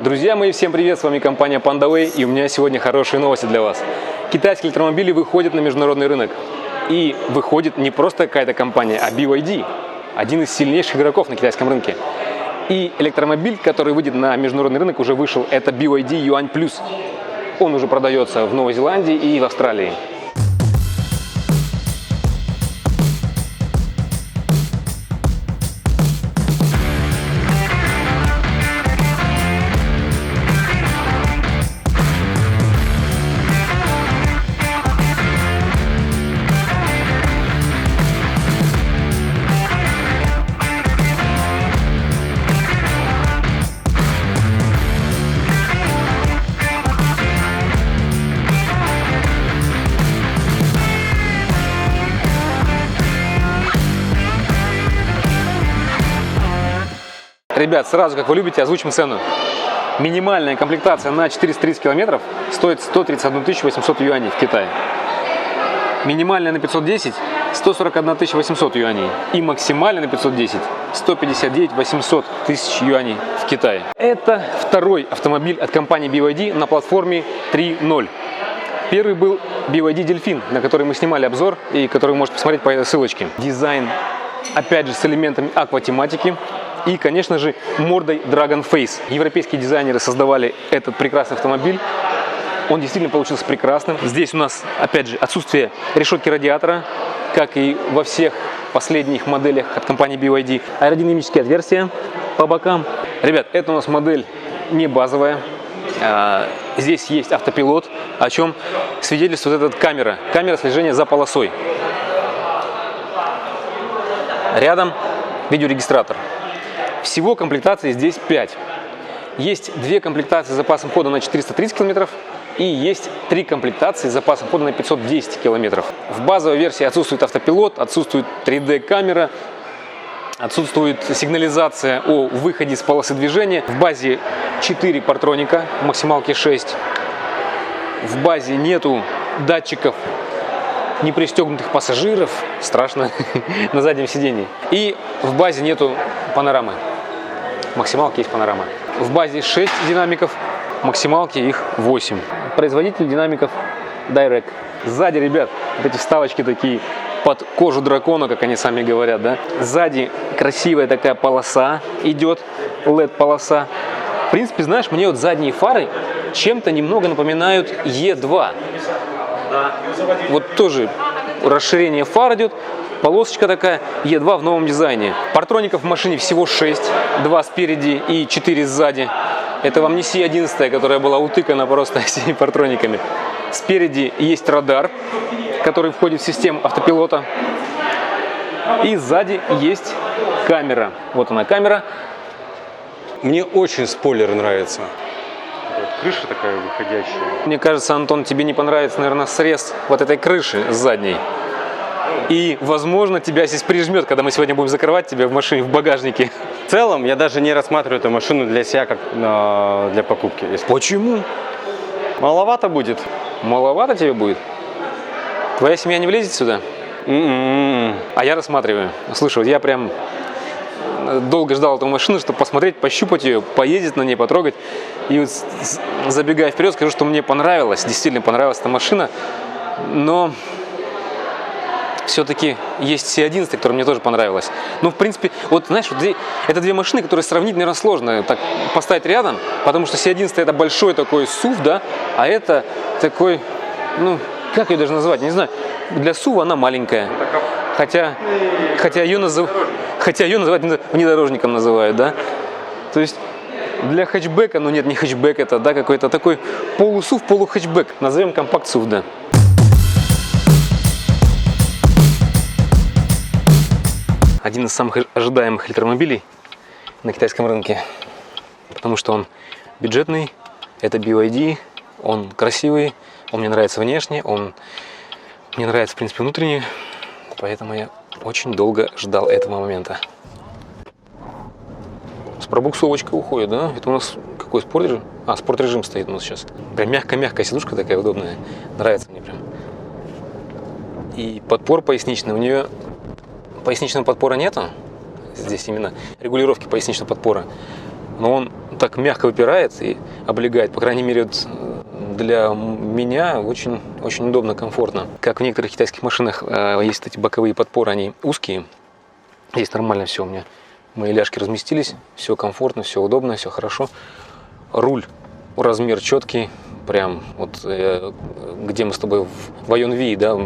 Друзья мои, всем привет! С вами компания PandaWay, и у меня сегодня хорошие новости для вас. Китайские электромобили выходят на международный рынок. И выходит не просто какая-то компания, а BYD, один из сильнейших игроков на китайском рынке. И электромобиль, который выйдет на международный рынок, уже вышел. Это BYD Yuan Plus. Он уже продается в Новой Зеландии и в Австралии. Ребят, сразу, как вы любите, озвучим цену. Минимальная комплектация на 430 километров стоит 131 800 юаней в Китае. Минимальная на 510 – 141 800 юаней. И максимальная на 510 – 159 800 тысяч юаней в Китае. Это второй автомобиль от компании BYD на платформе 3.0. Первый был BYD Delfin, на который мы снимали обзор и который вы можете посмотреть по этой ссылочке. Дизайн, опять же, с элементами акватематики. И, конечно же, мордой Dragon Face. Европейские дизайнеры создавали этот прекрасный автомобиль. Он действительно получился прекрасным. Здесь у нас, опять же, отсутствие решетки радиатора, как и во всех последних моделях от компании BYD. Аэродинамические отверстия по бокам. Ребят, это у нас модель не базовая. Здесь есть автопилот, о чем свидетельствует эта камера. Камера слежения за полосой. Рядом видеорегистратор. Всего комплектаций здесь 5. Есть 2 комплектации с запасом хода на 430 км и есть 3 комплектации с запасом хода на 510 км. В базовой версии отсутствует автопилот, отсутствует 3D-камера, отсутствует сигнализация о выходе с полосы движения. В базе 4 партроника, в максималке 6. В базе нету датчиков непристегнутых пассажиров, страшно, на заднем сидении. И в базе нету панорамы. В максималке есть панорама. В базе 6 динамиков, в максималке их 8. Производитель динамиков Direct. Сзади, ребят, вот эти вставочки такие под кожу дракона, как они сами говорят, да. Сзади красивая такая полоса идет, LED-полоса. В принципе, знаешь, мне вот задние фары чем-то немного напоминают E2. Вот тоже расширение фар идет, полосочка такая, E2 в новом дизайне. Партроников в машине всего 6, 2 спереди и 4 сзади. Это вам не C11, которая была утыкана просто всеми партрониками. Спереди есть радар, который входит в систему автопилота. И сзади есть камера. Вот она камера. Мне очень спойлер нравится. Крыша такая выходящая. Мне кажется, Антон, тебе не понравится, наверное, срез вот этой крыши задней. И, возможно, тебя здесь прижмет, когда мы сегодня будем закрывать тебя в машине, в багажнике. В целом, я даже не рассматриваю эту машину для себя, как для покупки. Почему? Маловато будет. Маловато тебе будет? Твоя семья не влезет сюда? А я рассматриваю. Слушай, вот я прям долго ждал эту машину, чтобы посмотреть, пощупать ее, поездить на ней, потрогать. И вот, забегая вперед, скажу, что мне понравилась, действительно понравилась эта машина. Но все-таки есть C11, которая мне тоже понравилась. Ну, в принципе, вот знаешь, вот это 2 машины, которые сравнить, наверное, сложно так поставить рядом, потому что C11 это большой такой SUV, да, а это такой, ну, как ее даже назвать, не знаю. Для SUV она маленькая. Хотя ее называют внедорожником называют, да. То есть для хэтчбека, ну нет, не хэтчбек это, да, какой-то такой полусув, полухэтчбек. Назовем компакт-сув, да. Один из самых ожидаемых электромобилей на китайском рынке, потому что он бюджетный, это BYD, он красивый, он мне нравится внешне, мне нравится, в принципе, внутренне, поэтому я очень долго ждал этого момента. С пробуксовочкой уходит, да? Это у нас какой спорт-режим? А, спорт-режим стоит у нас сейчас. Прям мягкая сидушка такая удобная, нравится мне прям. И подпор поясничный, у нее поясничного подпора нету, здесь именно регулировки поясничного подпора. но он так мягко выпирает и облегает. По крайней мере, вот для меня очень, очень удобно, комфортно. Как в некоторых китайских машинах есть эти боковые подпоры, они узкие. Здесь нормально все у меня. Мои ляжки разместились, все комфортно, все удобно, все хорошо. Руль, размер четкий, прям вот где мы с тобой в Айонви, да,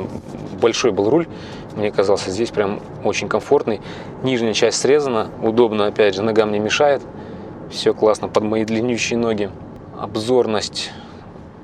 большой был руль, мне казался, здесь прям очень комфортный. Нижняя часть срезана, удобно, опять же, ногам не мешает. Все классно под мои длиннющие ноги. Обзорность.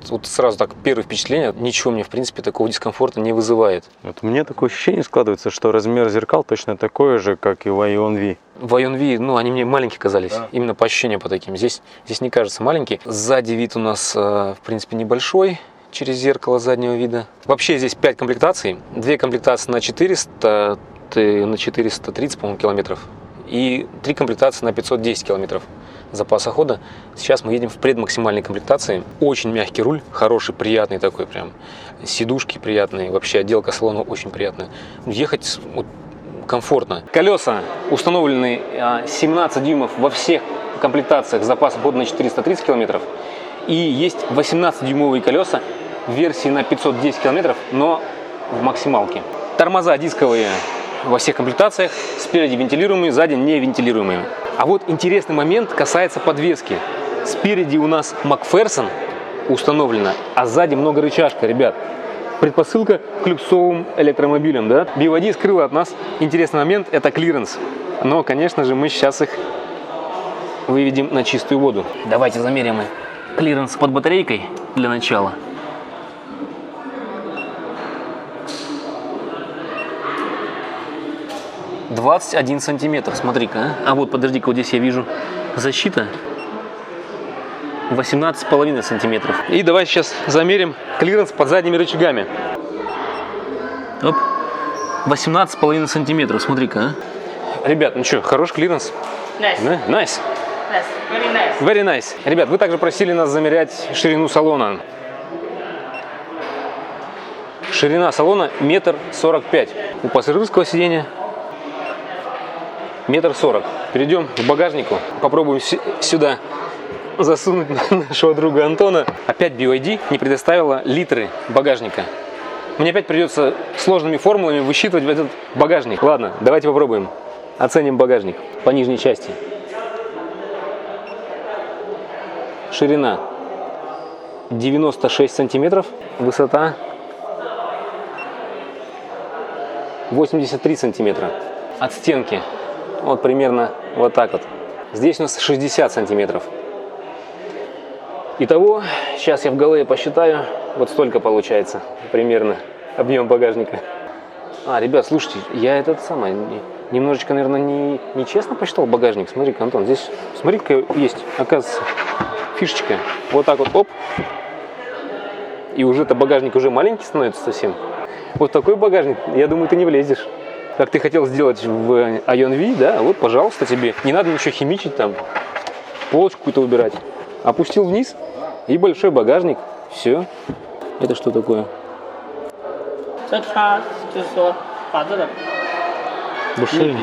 Вот сразу так, первое впечатление, ничего мне, в принципе, такого дискомфорта не вызывает. Вот мне такое ощущение складывается, что размер зеркал точно такой же, как и в Айонви. В Айонви, ну, они мне маленькие казались, да. Именно по ощущениям по таким. Здесь не кажется маленький. Сзади вид у нас, в принципе, небольшой, через зеркало заднего вида. Вообще здесь 5 комплектаций. 2 комплектации на 400, на 430, по-моему, километров. И 3 комплектации на 510 километров запаса хода. Сейчас мы едем в предмаксимальной комплектации. Очень мягкий руль, хороший, приятный такой прям. Сидушки приятные, вообще отделка салона очень приятная. Ехать вот комфортно. Колеса установлены 17 дюймов во всех комплектациях с запасом хода на 430 километров. И есть 18-дюймовые колеса в версии на 510 километров, но в максималке. Тормоза дисковые во всех комплектациях, спереди вентилируемые, сзади не вентилируемые. А вот интересный момент касается подвески. Спереди у нас Макферсон установлена, а сзади многорычажка, ребят. Предпосылка к люксовым электромобилям, да? BYD скрыла от нас интересный момент, это клиренс. Но, конечно же, мы сейчас их выведем на чистую воду. Давайте замерим клиренс под батарейкой для начала. — 21 сантиметр, смотри-ка. А вот, подожди-ка, вот здесь я вижу защита. 18,5 сантиметров. И давай сейчас замерим клиренс под задними рычагами. Оп. 18,5 сантиметров, смотри-ка. Ребят, ну что, хороший клиренс? Nice. Nice. Yes, very nice. Very nice. Ребят, вы также просили нас замерять ширину салона. Ширина салона 1,45 м. У пассажирского сидения 1,40 м. Перейдем к багажнику. Попробуем сюда засунуть нашего друга Антона. Опять BYD не предоставила литры багажника. Мне опять придется сложными формулами высчитывать этот багажник. Ладно, давайте попробуем. Оценим багажник по нижней части. Ширина 96 сантиметров, высота 83 сантиметра. От стенки вот примерно вот так вот. Здесь у нас 60 сантиметров. Итого, сейчас я в голове посчитаю, вот столько получается примерно объем багажника. Ребят, слушайте, я этот самый немножечко, наверное, нечестно посчитал багажник. Смотри-ка, Антон, здесь, смотри-ка, есть, оказывается, фишечка. Вот так вот, оп. И уже-то багажник уже маленький становится совсем. Вот такой багажник, я думаю, ты не влезешь. Как ты хотел сделать в Айонви, да, вот, пожалуйста, тебе. Не надо ничего химичить там, полочку какую-то убирать. Опустил вниз, и большой багажник. Все. Это что такое? Буши.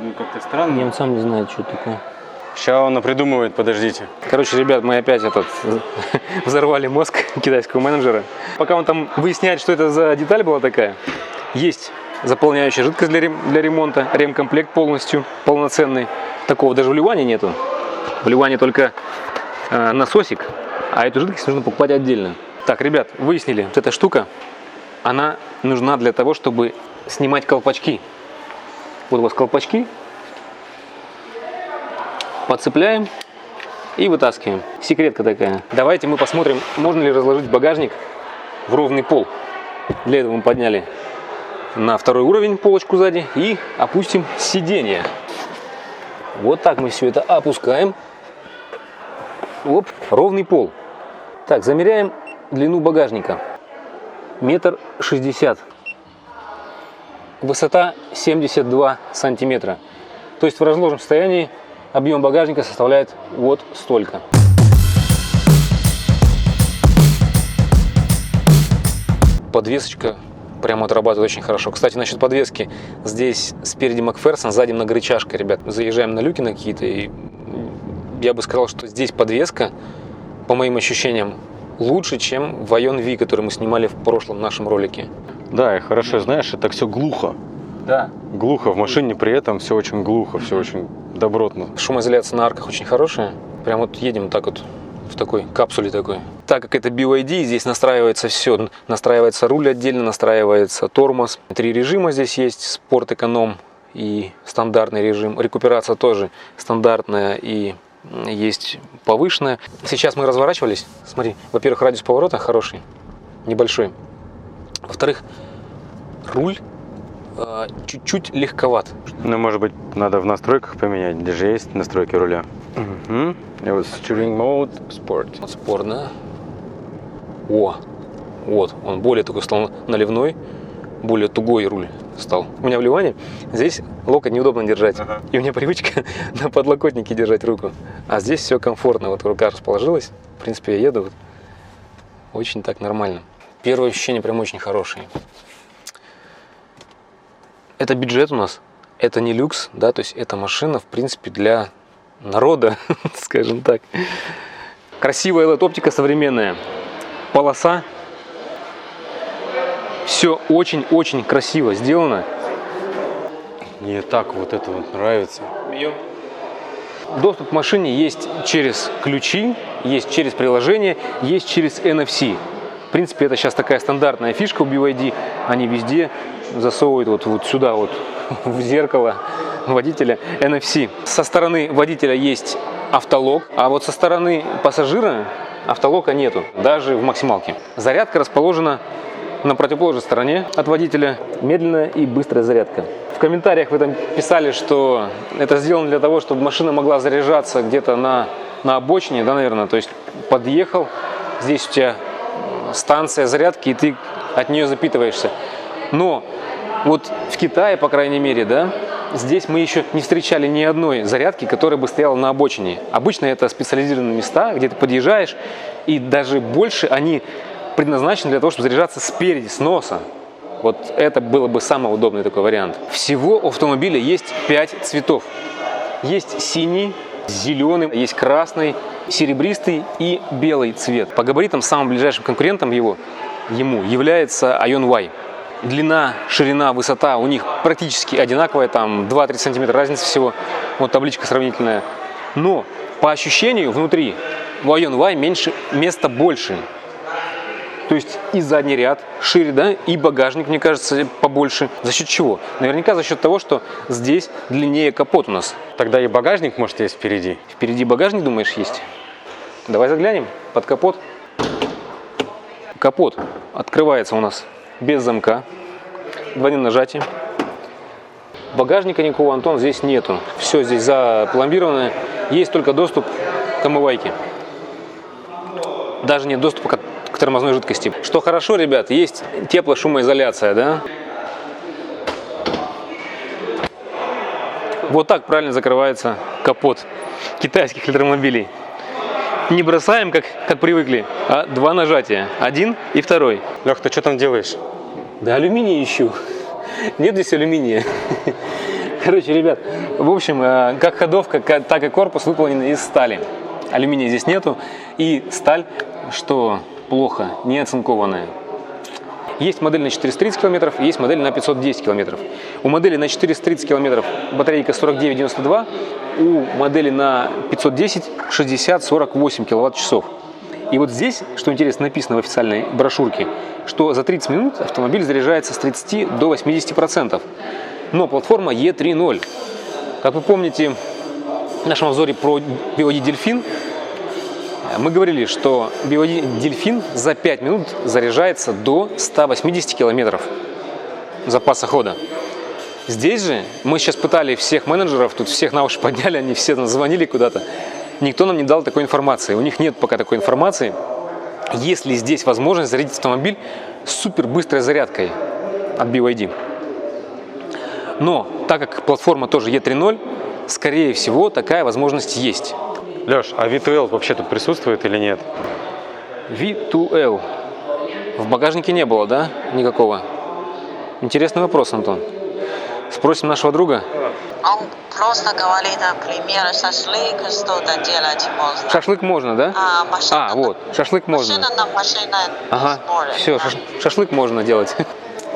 Ну, как-то странно. Я сам не знаю, что это такое. Сейчас он придумывает, подождите. Короче, ребят, мы опять взорвали мозг китайского менеджера. Пока он там выясняет, что это за деталь была такая, есть заполняющая жидкость для ремонта, ремкомплект полностью полноценный. Такого даже в Ливане нету. В Ливане только насосик, а эту жидкость нужно покупать отдельно. Так, ребят, выяснили, вот эта штука, она нужна для того, чтобы снимать колпачки. Вот у вас колпачки. Подцепляем и вытаскиваем. Секретка такая. Давайте мы посмотрим, можно ли разложить багажник в ровный пол. Для этого мы подняли на второй уровень полочку сзади и опустим сиденье. Вот так мы все это опускаем. Оп, ровный пол. Так, замеряем длину багажника. 1,60 м. Высота 72 сантиметра. То есть в разложенном состоянии объем багажника составляет вот столько. Подвесочка прямо отрабатывает очень хорошо. Кстати, насчет подвески. Здесь спереди Макферсон, сзади многорычажка, ребят. Заезжаем на люки на какие-то, и я бы сказал, что здесь подвеска, по моим ощущениям, лучше, чем в Ion V, который мы снимали в прошлом нашем ролике. Да, и хорошо, знаешь, это все глухо. Да. Глухо в машине, при этом все очень глухо, все очень добротно. Шумоизоляция на арках очень хорошая. Прям вот едем так вот в такой капсуле такой. Так как это BYD, здесь настраивается все. Настраивается руль отдельно, настраивается тормоз. 3 режима здесь есть: спорт, эконом и стандартный режим. Рекуперация тоже стандартная и есть повышенная. Сейчас мы разворачивались. Смотри, во-первых, радиус поворота хороший, небольшой. Во-вторых, руль чуть-чуть легковат. Ну, может быть, надо в настройках поменять, где же есть настройки руля. И вот steering mode, sport. Вот спорт, да? О, вот, он более такой стал наливной, более тугой руль стал. У меня в Ливане здесь локоть неудобно держать. И у меня привычка на подлокотнике держать руку. А здесь все комфортно. Вот рука расположилась. В принципе, я еду вот очень так нормально. Первое ощущение прям очень хорошее. Это бюджет у нас. Это не люкс, да, то есть это машина, в принципе, для народа, скажем так. Красивая LED-оптика современная. Полоса. Все очень-очень красиво сделано. Мне так вот это вот нравится. Доступ к машине есть через ключи, есть через приложение, есть через NFC. В принципе, это сейчас такая стандартная фишка у BYD. Они везде засовывают вот сюда вот в зеркало водителя NFC. Со стороны водителя есть автолог, а вот со стороны пассажира автолога нету, даже в максималке. Зарядка расположена на противоположной стороне от водителя. Медленная и быстрая зарядка. В комментариях вы там писали, что это сделано для того, чтобы машина могла заряжаться где-то на обочине, да, наверное. То есть подъехал, здесь у тебя станция зарядки, и ты от нее запитываешься. Но вот в Китае, по крайней мере, да, здесь мы еще не встречали ни одной зарядки, которая бы стояла на обочине. Обычно это специализированные места, где ты подъезжаешь, и даже больше они предназначены для того, чтобы заряжаться спереди, с носа. Вот это было бы самый удобный такой вариант. Всего у автомобиля есть 5 цветов. Есть синий, зеленый, есть красный, серебристый и белый цвет. По габаритам самым ближайшим конкурентом ему является Ion Y. Длина, ширина, высота у них практически одинаковая, там 2-3 сантиметра разница всего. Вот табличка сравнительная. Но по ощущению внутри у Ion Y меньше, места больше. То есть и задний ряд шире, да, и багажник, мне кажется, побольше. За счет чего? Наверняка за счет того, что здесь длиннее капот у нас. Тогда и багажник, может, есть впереди. Впереди багажник, думаешь, есть? Давай заглянем под капот. Капот открывается у нас без замка, двойным нажатием. Багажника никакого, Антон, здесь нету. Все здесь запломбировано. Есть только доступ к омывайке. Даже нет доступа к тормозной жидкости. Что хорошо, ребят, есть теплошумоизоляция, да? Вот так правильно закрывается капот китайских электромобилей. Не бросаем, как привыкли, а 2 нажатия. 1 и 2. Лех, ты что там делаешь? Да алюминий ищу. Нет здесь алюминия. Короче, ребят, в общем, как ходовка, так и корпус выполнены из стали. Алюминия здесь нету. И сталь, что плохо, не оцинкованная. Есть модель на 430 км, есть модель на 510 км. У модели на 430 км батарейка 49,92, у модели на 510 60-48 кВт-часов. И вот здесь, что интересно, написано в официальной брошюрке, что за 30 минут автомобиль заряжается с 30 до 80%. Но платформа E3.0. Как вы помните, в нашем обзоре про BYD Delfin мы говорили, что BYD Delfin за 5 минут заряжается до 180 км запаса хода. Здесь же мы сейчас пытали всех менеджеров, тут всех на уши подняли, они все там звонили куда-то. Никто нам не дал такой информации. У них нет пока такой информации. Есть ли здесь возможность зарядить автомобиль с супер быстрой зарядкой от BYD? Но так как платформа тоже E3.0, скорее всего, такая возможность есть. Леш, а V2L вообще тут присутствует или нет? V2L. В багажнике не было, да? Никакого. Интересный вопрос, Антон. Спросим нашего друга. Он просто говорит, например, шашлык что-то делать можно. Шашлык можно, да? Машина, Вот, шашлык можно. машина на машина Ага, не сможет, все, да. шашлык можно делать.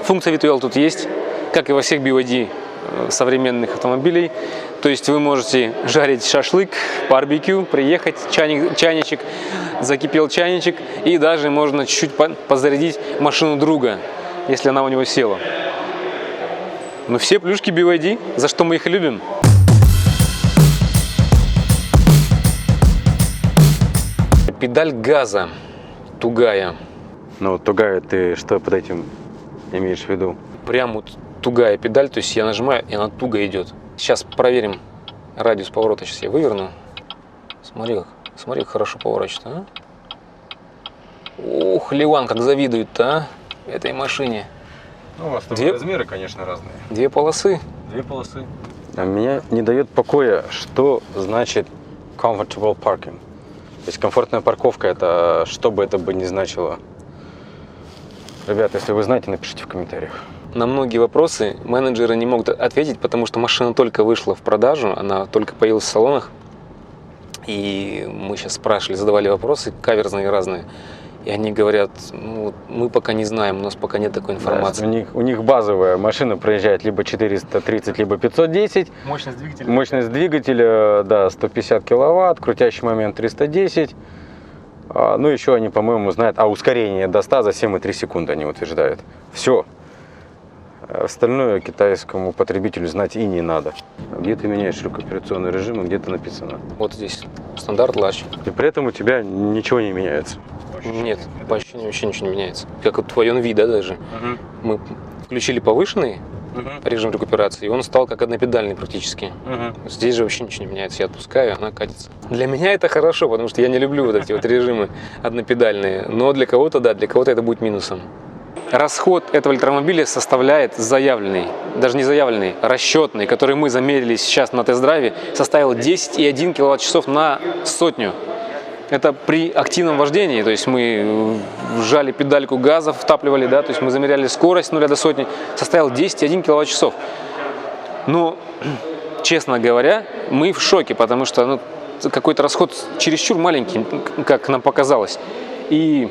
Функция V12 тут есть, как и во всех BYD современных автомобилей. То есть вы можете жарить шашлык, барбекю, приехать, чайничек, закипел чайничек, и даже можно чуть-чуть позарядить машину друга, если она у него села. Но все плюшки BYD, за что мы их и любим. Педаль газа тугая. Ну, тугая, ты что под этим имеешь в виду? Прям вот тугая педаль, то есть я нажимаю, и она туго идет. Сейчас проверим радиус поворота. Сейчас я выверну. Смотри, как хорошо поворачивает, а? Ух, Ливан, как завидует-то, а? Этой машине. Ну, у вас там Две- размеры, конечно, разные. 2 полосы. 2 полосы. А меня не дает покоя, что значит comfortable parking. То есть комфортная парковка, это что бы это бы ни значило. Ребята, если вы знаете, напишите в комментариях. На многие вопросы менеджеры не могут ответить, потому что машина только вышла в продажу, она только появилась в салонах. И мы сейчас спрашивали, задавали вопросы каверзные разные. И они говорят, ну, мы пока не знаем, у нас пока нет такой информации. У них базовая машина проезжает либо 430, либо 510. Мощность двигателя. Мощность двигателя, да, 150 киловатт, крутящий момент 310. Ну, еще они, по-моему, знают, ускорение до 100 за 7,3 секунды они утверждают. Все. Остальное китайскому потребителю знать и не надо. Где ты меняешь рекуперационный режим, и где-то написано. Вот здесь стандарт лач. И при этом у тебя ничего не меняется. Нет, по ощущениям вообще ничего не меняется. Как вот твой NV, да, даже. Мы включили повышенный режим рекуперации, и он стал как однопедальный практически. Здесь же вообще ничего не меняется. Я отпускаю, она катится. Для меня это хорошо, потому что я не люблю вот эти вот режимы однопедальные. Но для кого-то, да, для кого-то это будет минусом. Расход этого электромобиля составляет заявленный, даже не заявленный, расчетный, который мы замерили сейчас на тест-драйве, составил 10,1 киловатт-часов на сотню. Это при активном вождении, то есть мы вжали педальку газа, втапливали, да, то есть мы замеряли скорость с 0 до сотни, составил 10,1 киловатт-часов. Но, честно говоря, мы в шоке, потому что какой-то расход чересчур маленький, как нам показалось. И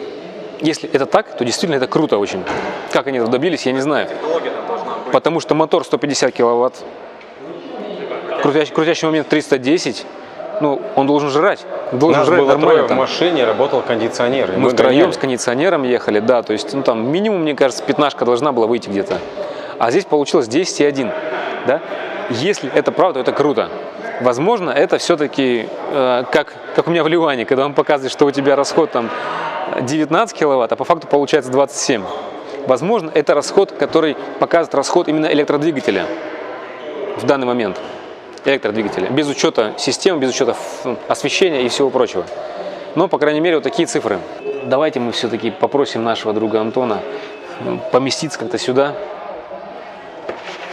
если это так, то действительно это круто очень. Как они этого добились, я не знаю. Потому что мотор 150 киловатт, крутящий момент 310, он должен жрать. Должен жрать нормально. В машине работал кондиционер. Мы втроем с кондиционером ехали, да, то есть там минимум, мне кажется, пятнашка должна была выйти где-то. А здесь получилось 10,1, да? Если это правда, то это круто. Возможно, это все-таки как у меня в Ливане, когда он показывает, что у тебя расход там 19 киловатт, а по факту получается 27. Возможно, это расход, который показывает расход именно электродвигателя в данный момент. Электродвигателя, без учета системы, без учета освещения и всего прочего. Но, по крайней мере, вот такие цифры. Давайте мы все-таки попросим нашего друга Антона поместиться как-то сюда.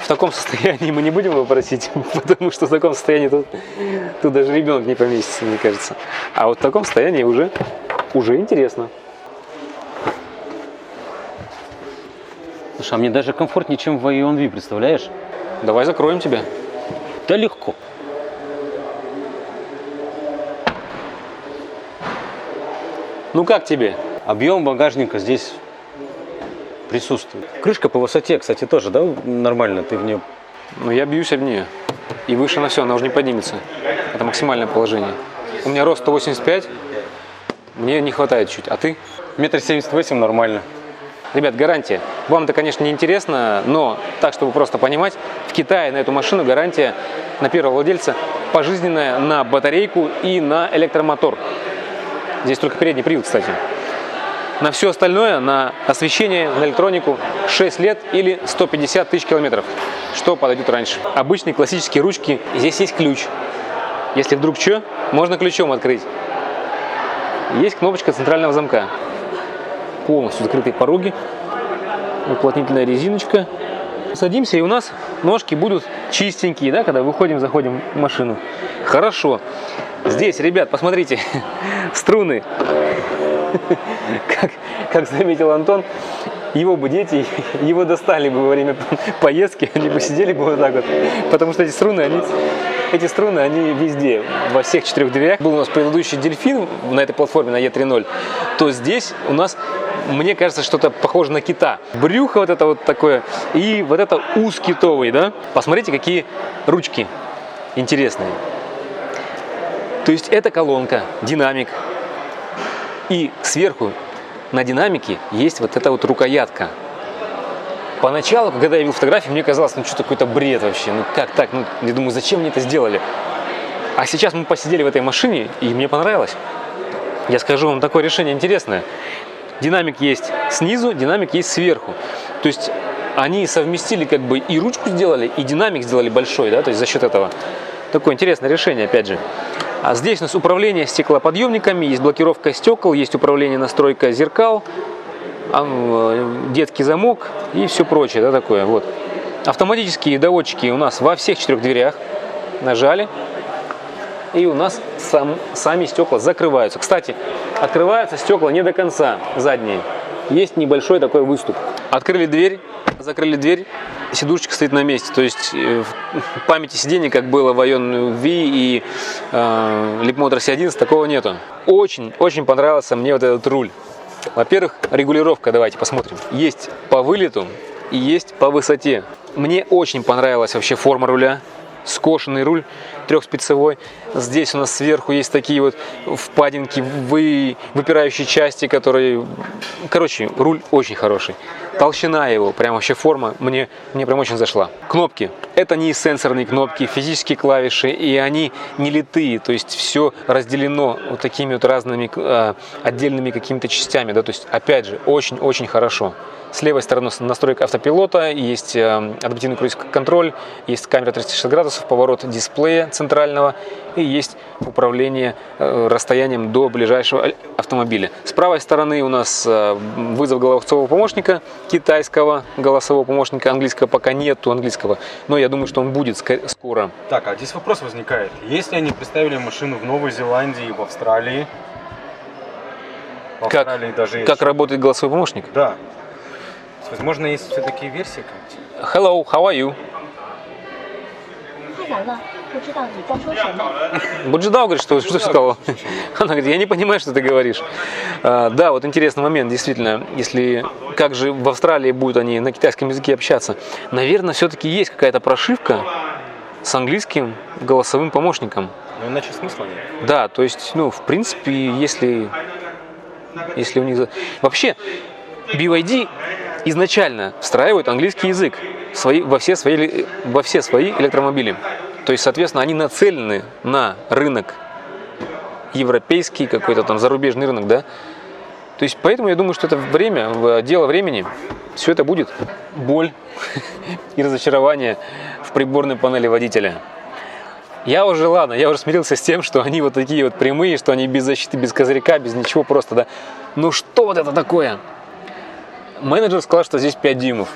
В таком состоянии мы не будем его просить, потому что в таком состоянии тут даже ребенок не поместится, мне кажется. А вот в таком состоянии уже интересно. Слушай, а мне даже комфортнее, чем в Ionv, представляешь? Давай закроем тебя. Да легко. Ну как тебе? Объем багажника здесь присутствует. Крышка по высоте, кстати, тоже, да, нормально? Ты в нее... Ну я бьюсь об нее. И выше на все, она уже не поднимется. Это максимальное положение. У меня рост 185, мне не хватает чуть. А ты? 1,78 м нормально. Ребят, гарантия. Вам это, конечно, не интересно, но так, чтобы просто понимать, в Китае на эту машину гарантия на первого владельца пожизненная на батарейку и на электромотор. Здесь только передний привод, кстати. На все остальное, на освещение, на электронику 6 лет или 150 тысяч километров. Что подойдет раньше? Обычные классические ручки. Здесь есть ключ. Если вдруг что, можно ключом открыть. Есть кнопочка центрального замка. Полностью закрытые пороги. Уплотнительная резиночка. Садимся, и у нас ножки будут чистенькие, да, когда выходим, заходим в машину. Хорошо. Здесь, ребят, посмотрите, струны. Как заметил Антон, его бы дети, его достали бы во время поездки, они бы сидели бы вот так вот. Потому что эти струны, они везде, во всех 4 дверях. Был у нас предыдущий дельфин на этой платформе, на Е3.0, то здесь у нас, мне кажется, что-то похоже на кита. Брюхо вот это вот такое, и вот это ус китовый, да? Посмотрите, какие ручки интересные. То есть это колонка, динамик, и сверху на динамике есть вот эта вот рукоятка. Поначалу, когда я видел фотографии, мне казалось, ну что-то какой-то бред вообще, ну как так, ну я думаю, зачем мне это сделали? А сейчас мы посидели в этой машине, и мне понравилось. Я скажу вам, такое решение интересное. Динамик есть снизу, динамик есть сверху. То есть они совместили как бы и ручку сделали, и динамик сделали большой, да, то есть за счет этого. Такое интересное решение, опять же. А здесь у нас управление стеклоподъемниками, есть блокировка стекол, есть управление, настройка зеркал, детский замок и все прочее, да, такое. Вот. Автоматические доводчики у нас во всех 4 дверях. Нажали, и у нас сами стекла закрываются. Кстати, открываются стекла не до конца, задние. Есть небольшой такой выступ. Открыли дверь, закрыли дверь, сидушечка стоит на месте. То есть в памяти сидений, как было в Ion V и Leapmotor C11, такого нету. Очень понравился мне вот этот руль. Во-первых, регулировка, давайте посмотрим. Есть по вылету и есть по высоте. Мне очень понравилась вообще форма руля. Скошенный руль трехспицевой. Здесь у нас сверху есть такие вот впадинки, выпирающие части, которые... Короче, руль очень хороший. Толщина его, прям вообще форма, мне прям очень зашла. Кнопки. Это не сенсорные кнопки, физические клавиши, и они не литые, то есть все разделено вот такими вот разными отдельными какими-то частями, да, то есть опять же очень-очень хорошо. С левой стороны настройка автопилота, есть адаптивный круиз-контроль, есть камера 360 градусов, поворот дисплея центрального и есть управление расстоянием до ближайшего автомобиля. С правой стороны у нас вызов голосового помощника, китайского голосового помощника, английского пока нету английского, но я думаю, что он будет скоро. Так, а здесь вопрос возникает. Если они представили машину в Новой Зеландии, в Австралии, Как работает голосовой помощник? Да. Возможно, есть все-таки версии. Hello, how are you? 太难了，不知道你在说什么。Буджидау говорит, что сказала? Она говорит, я не понимаю, что ты говоришь. Да, вот интересный момент, действительно, если как же в Австралии будут они на китайском языке общаться, наверное, все-таки есть какая-то прошивка с английским голосовым помощником. Но иначе смысла нет. Да, то есть, ну, в принципе, если у них... Вообще, BYD изначально встраивают английский язык во все свои электромобили. То есть, соответственно, они нацелены на рынок европейский, какой-то там зарубежный рынок, да. То есть, поэтому я думаю, что это дело времени. Все это будет боль и разочарование в приборной панели водителя. Я уже смирился с тем, что они вот такие вот прямые, что они без защиты, без козырька, без ничего просто, да. Ну что вот это такое? Менеджер сказал, что здесь 5 дюймов.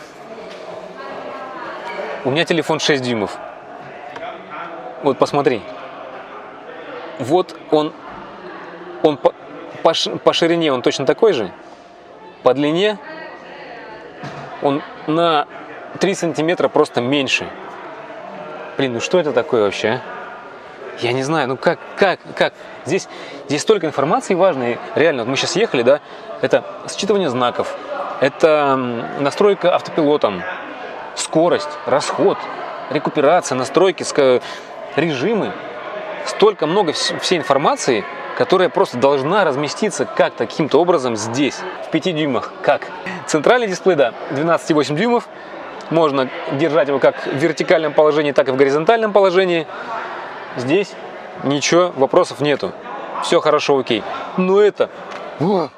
У меня телефон 6 дюймов. Вот посмотри. Вот он по ширине он точно такой же. По длине он на 3 сантиметра просто меньше. Блин, ну что это такое вообще, а? Я не знаю, ну как? Здесь столько информации важной. Реально, вот мы сейчас ехали, да, это считывание знаков. Это настройка автопилотом, скорость, расход, рекуперация, настройки, режимы. Столько много всей информации, которая просто должна разместиться как-то, каким-то образом здесь, в 5 дюймах. Как? Центральный дисплей, да, 12,8 дюймов. Можно держать его как в вертикальном положении, так и в горизонтальном положении. Здесь ничего, вопросов нету. Все хорошо, окей. Но это... В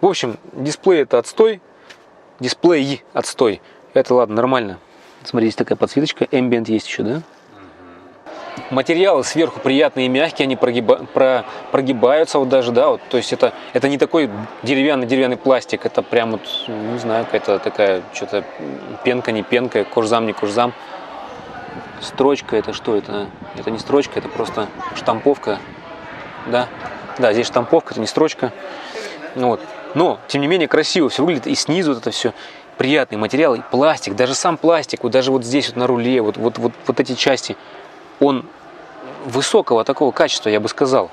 общем, дисплей это отстой. Дисплей отстой. Это ладно, нормально. Смотри, здесь такая подсветочка. Ambient есть еще, да? Материалы сверху приятные и мягкие, они прогибаются вот даже, да, вот, то есть это не такой деревянный пластик, это прям вот, не знаю, какая-то такая, что-то пенка, не пенка, кожзам, не кожзам. Строчка, это что это? Это не строчка, это просто штамповка, да? Да, здесь штамповка, это не строчка. Вот. Но, тем не менее, красиво все выглядит. И снизу вот это все приятный материал, и пластик, даже сам пластик, вот даже вот здесь вот на руле, вот эти части, он высокого такого качества, я бы сказал,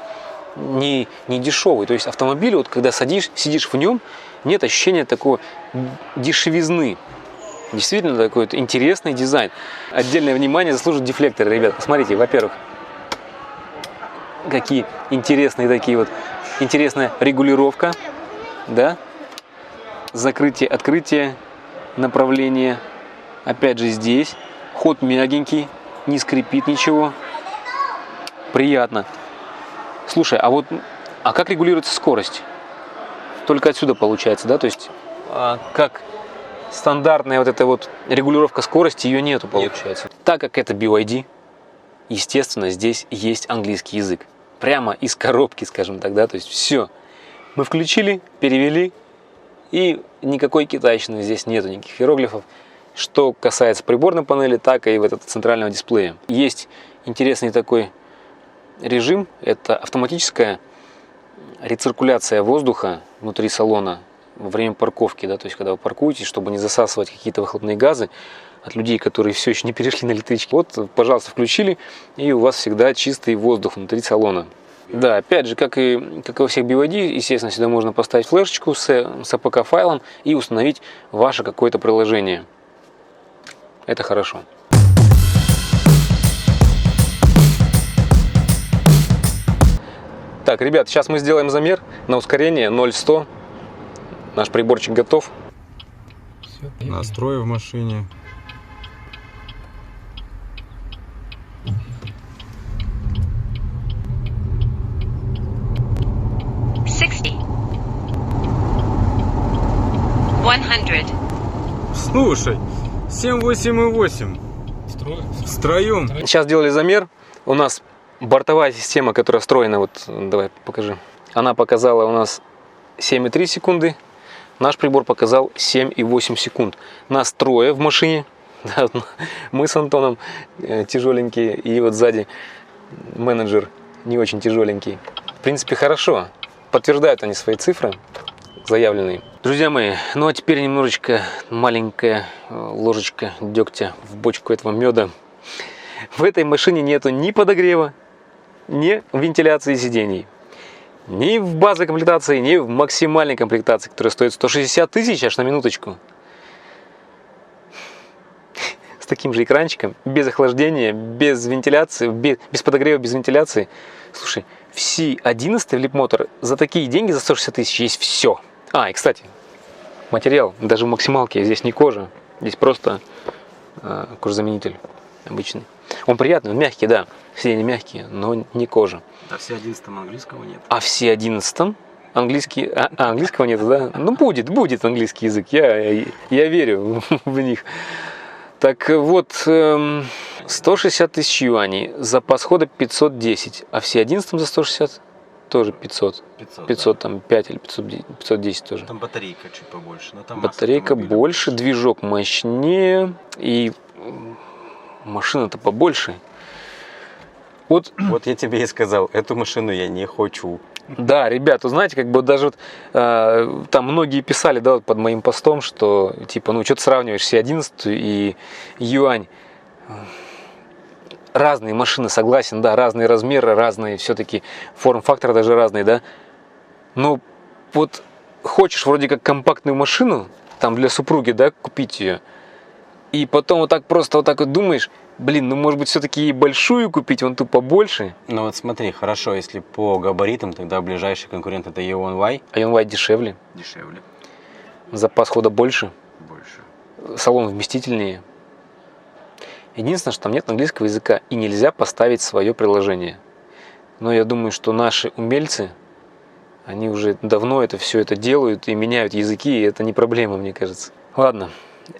не дешевый. То есть автомобиль, вот когда сидишь в нем, нет ощущения такого дешевизны. Действительно такой вот интересный дизайн. Отдельное внимание заслуживают дефлекторы, ребят. Посмотрите, во-первых, какие интересные такие вот, интересная регулировка, да, закрытие, открытие, направление. Опять же здесь ход мягенький, не скрипит ничего, приятно. Слушай, а как регулируется скорость? Только отсюда получается, да, то есть как стандартная вот эта вот регулировка скорости, ее нету, получается. Так как это BYD, естественно, здесь есть английский язык. Прямо из коробки, скажем так, да, то есть все. Мы включили, перевели, и никакой китайщины здесь нету, никаких иероглифов. Что касается приборной панели, так и вот этого центрального дисплея. Есть интересный такой режим, это автоматическая рециркуляция воздуха внутри салона во время парковки, да, то есть когда вы паркуетесь, чтобы не засасывать какие-то выхлопные газы от людей, которые все еще не перешли на электрички. Вот, пожалуйста, включили, и у вас всегда чистый воздух внутри салона. Да, опять же, как и во всех BYD, естественно, сюда можно поставить флешечку с APK-файлом и установить ваше какое-то приложение. Это хорошо. Так, ребят, сейчас мы сделаем замер на ускорение 0-100. Наш приборчик готов. Настрой в машине. Слушай, 7,8,8. В строю. Сейчас делали замер. У нас бортовая система, которая встроена, вот давай покажи. Она показала у нас 7,3 секунды. Наш прибор показал 7,8 секунд. Нас трое в машине. Да, мы с Антоном тяжеленькие. И вот сзади менеджер не очень тяжеленький. В принципе, хорошо. Подтверждают они свои цифры заявленные. Друзья мои, ну а теперь немножечко маленькая ложечка дегтя в бочку этого меда. В этой машине нету ни подогрева, ни вентиляции сидений. Ни в базовой комплектации, ни в максимальной комплектации, которая стоит 160 тысяч, аж на минуточку. С таким же экранчиком, без охлаждения, без вентиляции, без подогрева, без вентиляции. Слушай, в C11 в Leapmotor за такие деньги, за 160 тысяч, есть все. А, и кстати, материал, даже в максималке, здесь не кожа, здесь просто кожзаменитель обычный. Он приятный, он мягкий, да, сиденья мягкие, но не кожа. А в C11 английского нет? А в C11 английский, английского нет, да? Ну, будет английский язык, я верю в них. Так вот, 160 тысяч юаней, запас хода 510, а в C11 за 160 тоже 500. 500 да. Там 5 или 510 тоже. Там батарейка чуть побольше. Но там батарейка больше, движок мощнее, и машина-то побольше. Вот я тебе и сказал, эту машину я не хочу. Да, ребята, знаете, как бы даже вот, там многие писали, да, вот под моим постом, что типа, ну что ты сравниваешь C11 и юань. Разные машины, согласен, да, разные размеры, разные все-таки форм-факторы даже разные, да. Но вот хочешь вроде как компактную машину, там для супруги, да, купить ее, и потом вот так просто вот так вот думаешь, блин, ну может быть все-таки и большую купить, вон ту побольше. Ну вот смотри, хорошо, если по габаритам, тогда ближайший конкурент это IonY. А IonY дешевле. Дешевле. Запас хода больше. Больше. Салон вместительнее. Единственное, что там нет английского языка и нельзя поставить свое приложение. Но я думаю, что наши умельцы, они уже давно это все это делают и меняют языки, и это не проблема, мне кажется. Ладно,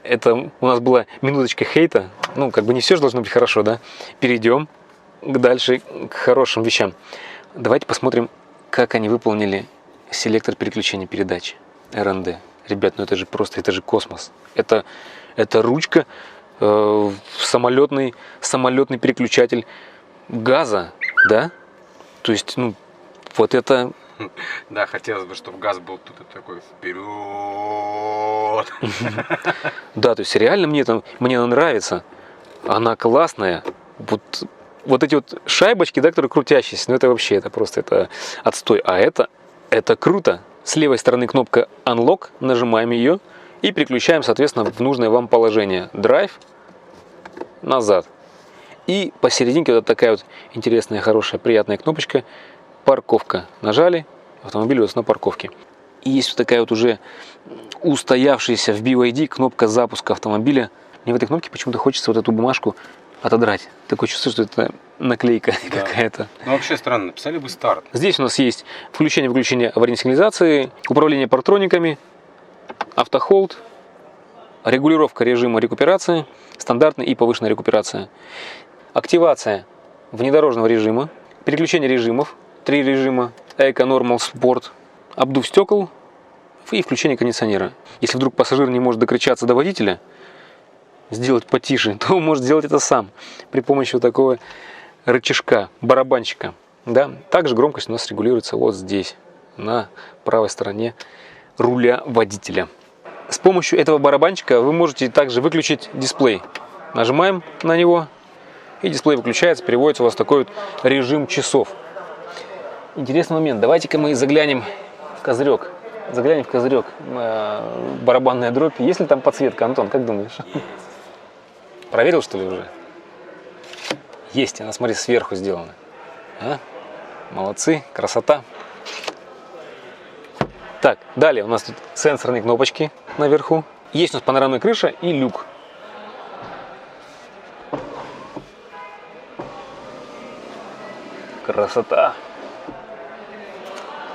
это у нас была минуточка хейта. Ну, как бы не все же должно быть хорошо, да? Перейдем дальше к хорошим вещам. Давайте посмотрим, как они выполнили селектор переключения передач РНД. Ребят, ну это же просто, это же космос. Это ручка, самолетный переключатель газа, да? То есть, ну, вот это Да, хотелось бы, чтобы газ был тут такой вперед. Да, то есть реально мне она нравится. Она классная. Вот эти вот шайбочки, да, которые крутящиеся, ну это вообще, это отстой. А это круто. С левой стороны кнопка Unlock, нажимаем ее и переключаем, соответственно, в нужное вам положение. Драйв, назад. И посерединке вот такая вот интересная, хорошая, приятная кнопочка парковка. Нажали, автомобиль у вас на парковке. И есть вот такая вот уже устоявшаяся в BYD кнопка запуска автомобиля. Мне в этой кнопке почему-то хочется вот эту бумажку отодрать. Такое чувство, что это наклейка какая-то. Ну вообще странно, написали бы старт. Здесь у нас есть включение-выключение аварийной сигнализации, управление парктрониками, автохолд, регулировка режима рекуперации, стандартная и повышенная рекуперация, активация внедорожного режима, переключение режимов, 3 режима, Eco, Normal, Sport, обдув стекол и включение кондиционера. Если вдруг пассажир не может докричаться до водителя, сделать потише, то он может сделать это сам при помощи вот такого рычажка, барабанчика. Да? Также громкость у нас регулируется вот здесь, на правой стороне руля водителя. С помощью этого барабанчика вы можете также выключить дисплей. Нажимаем на него, и дисплей выключается, переводится у вас в такой вот режим часов. Интересный момент. Давайте-ка мы заглянем в козырек. Заглянем в козырек. Барабанная дробь. Есть ли там подсветка, Антон, как думаешь? Проверил, что ли, уже? Есть, она, смотри, сверху сделана. А? Молодцы, красота. Так, далее у нас тут сенсорные кнопочки наверху. Есть у нас панорамная крыша и люк. Красота.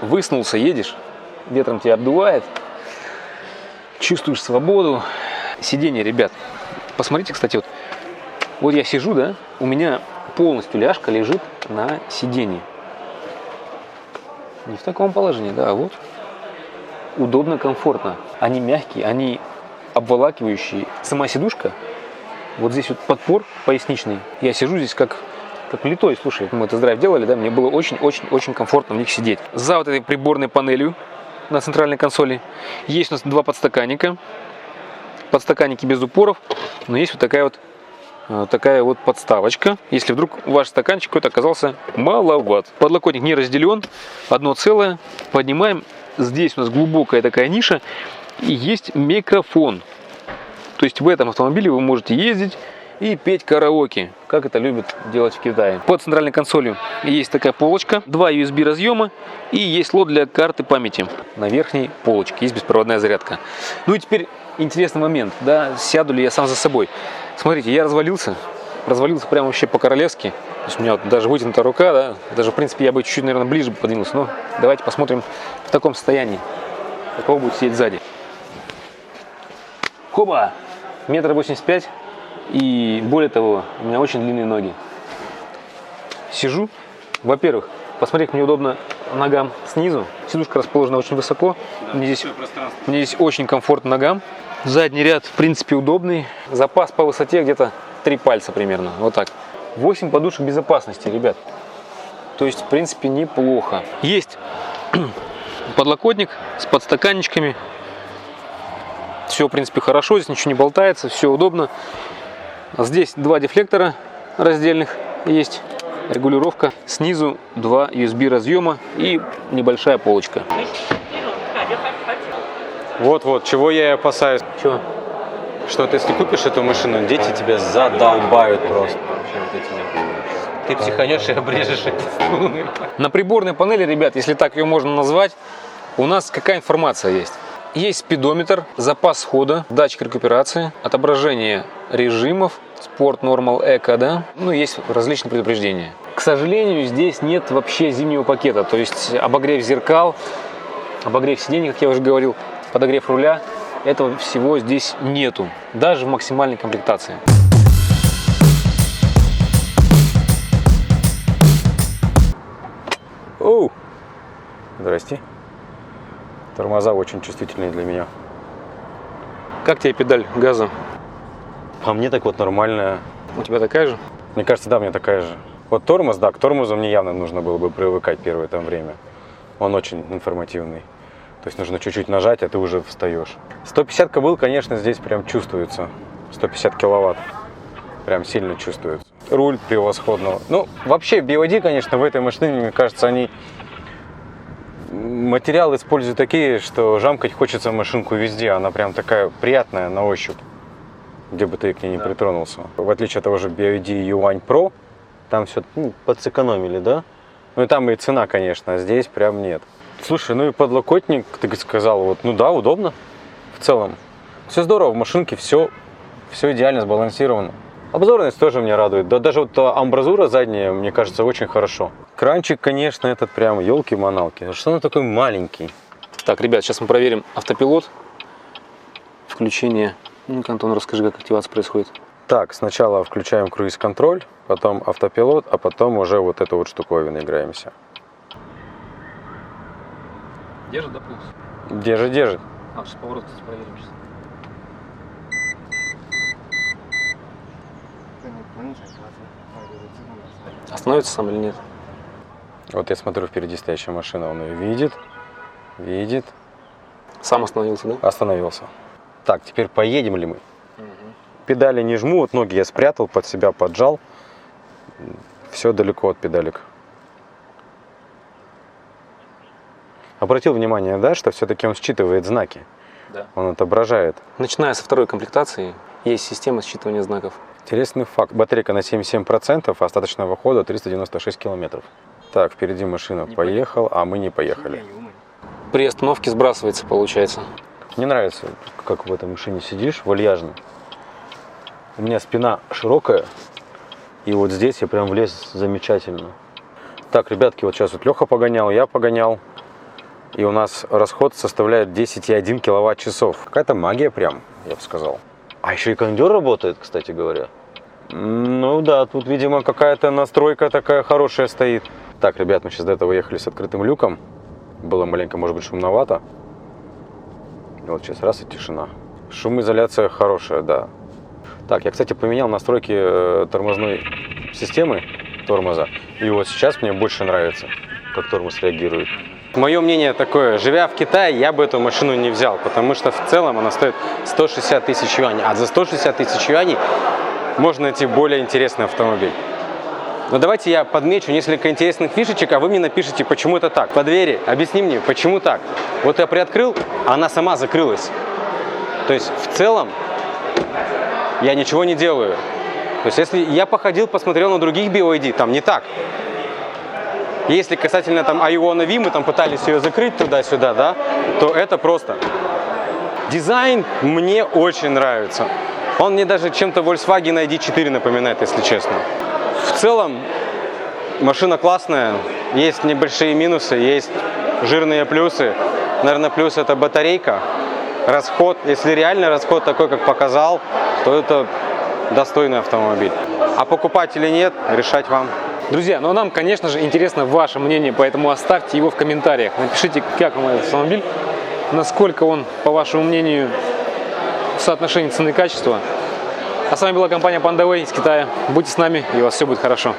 Высунулся, едешь, ветром тебя обдувает, чувствуешь свободу. Сиденье, ребят, посмотрите, кстати, вот я сижу, да, у меня полностью ляжка лежит на сиденье. Не в таком положении, да, вот. Удобно, комфортно. Они мягкие, они обволакивающие. Сама сидушка, вот здесь вот подпор поясничный. Я сижу здесь как влитой, слушай. Мы тест-драйв делали, да, мне было очень комфортно в них сидеть. За вот этой приборной панелью на центральной консоли есть у нас 2 подстаканника. Подстаканники без упоров, но есть вот такая вот подставочка, если вдруг ваш стаканчик какой-то оказался маловат. Подлокотник не разделен, одно целое. Поднимаем. Здесь у нас глубокая такая ниша и есть микрофон. То есть в этом автомобиле вы можете ездить и петь караоке, как это любят делать в Китае. Под центральной консолью есть такая полочка, 2 USB разъема и есть слот для карты памяти. На верхней полочке есть беспроводная зарядка. Ну и теперь интересный момент, да, сяду ли я сам за собой. Смотрите, я развалился прямо вообще по-королевски. То есть у меня вот даже вытянута рука, да, даже в принципе я бы чуть-чуть, наверное, ближе подвинулся. Но давайте посмотрим в таком состоянии, какого будет сидеть сзади. Хоба! 1,85 м. И более того, у меня очень длинные ноги. Сижу, во-первых, посмотреть мне удобно ногам снизу. Сидушка расположена очень высоко. Мне здесь очень комфортно ногам. Задний ряд, в принципе, удобный. Запас по высоте где-то 3 пальца примерно. Вот так. 8 подушек безопасности, ребят. То есть, в принципе, неплохо. Есть подлокотник с подстаканничками. Все, в принципе, хорошо. Здесь ничего не болтается. Все удобно. Здесь 2 дефлектора раздельных есть, регулировка. Снизу 2 USB разъема и небольшая полочка. Вот, чего я и опасаюсь. Чего? Что ты, если купишь эту машину, дети тебя задолбают просто. Ты психанешь и обрежешь эти струны. На приборной панели, ребят, если так ее можно назвать, у нас какая информация есть? Есть спидометр, запас хода, датчик рекуперации, отображение режимов, Sport, Normal, Eco, да? Ну, есть различные предупреждения. К сожалению, здесь нет вообще зимнего пакета, то есть обогрев зеркал, обогрев сидений, как я уже говорил, подогрев руля, этого всего здесь нету, даже в максимальной комплектации. Оу! Здрасте. Тормоза очень чувствительные для меня. Как тебе педаль газа? А мне так вот нормальная. У тебя такая же? Мне кажется, да, мне такая же. Вот тормоз, да, к тормозу мне явно нужно было бы привыкать первое там время. Он очень информативный. То есть нужно чуть-чуть нажать, а ты уже встаешь. 150 кобыл, конечно, здесь прям чувствуется. 150 киловатт. Прям сильно чувствуется. Руль превосходного. Ну, вообще, BYD, конечно, в этой машине, мне кажется, они материалы используют такие, что жамкать хочется машинку везде. Она прям такая приятная на ощупь, где бы ты к ней не притронулся. В отличие от того же BYD Yuan Pro, там все подсэкономили, да? Ну и там и цена, конечно, а здесь прям нет. Слушай, ну и подлокотник, ты сказал, вот, ну да, удобно в целом. Все здорово, в машинке все идеально сбалансировано. Обзорность тоже меня радует. Да даже вот амбразура задняя, мне кажется, очень хорошо. Кранчик, конечно, этот прям елки-маналки. Что он такой маленький? Так, ребят, сейчас мы проверим автопилот. Включение. Ну-ка, Антон, расскажи, как активация происходит. Так, сначала включаем круиз-контроль, потом автопилот, а потом уже вот эту вот штуковину играемся. Держит, да, пульс? Держит. А, сейчас поворот, кстати, проверим сейчас. Остановится сам или нет? Вот я смотрю, впереди стоящая машина, он ее видит. Сам остановился, да? Остановился. Так, теперь поедем ли мы? Педали не жму, вот ноги я спрятал, под себя поджал. Все далеко от педалек. Обратил внимание, да, что все-таки он считывает знаки. Да. Он отображает. Начиная со второй комплектации, есть система считывания знаков. Интересный факт. Батарейка на 77%, а остаточного хода 396 километров. Так, впереди машина поехала, а мы не поехали. При остановке сбрасывается, получается. Мне нравится, как в этой машине сидишь, вальяжно. У меня спина широкая, и вот здесь я прям влез замечательно. Так, ребятки, вот сейчас вот Леха погонял, я погонял. И у нас расход составляет 10,1 киловатт-часов. Какая-то магия прям, я бы сказал. А еще и кондер работает, кстати говоря. Ну да, тут, видимо, какая-то настройка такая хорошая стоит. Так, ребят, мы сейчас до этого ехали с открытым люком. Было маленько, может быть, шумновато. И вот сейчас раз и тишина. Шумоизоляция хорошая, да. Так, я, кстати, поменял настройки тормозной системы, тормоза. И вот сейчас мне больше нравится, как тормоз реагирует. Мое мнение такое, живя в Китае, я бы эту машину не взял, потому что в целом она стоит 160 тысяч юаней. А за 160 тысяч юаней можно найти более интересный автомобиль. Но давайте я подмечу несколько интересных фишечек, а вы мне напишите, почему это так. По двери, объясни мне, почему так. Вот я приоткрыл, а она сама закрылась. То есть в целом я ничего не делаю. То есть если я походил, посмотрел на других BYD, там не так. Если касательно там Iona V, мы там пытались ее закрыть туда-сюда, да, то это просто. Дизайн мне очень нравится. Он мне даже чем-то Volkswagen ID4 напоминает, если честно. В целом машина классная, есть небольшие минусы, есть жирные плюсы. Наверное, плюс это батарейка. Расход, если реально расход такой, как показал, то это достойный автомобиль. А покупать или нет, решать вам. Друзья, ну а нам, конечно же, интересно ваше мнение, поэтому оставьте его в комментариях. Напишите, как вам этот автомобиль, насколько он, по вашему мнению, в соотношении цены и качества. А с вами была компания PandaWay из Китая. Будьте с нами, и у вас все будет хорошо.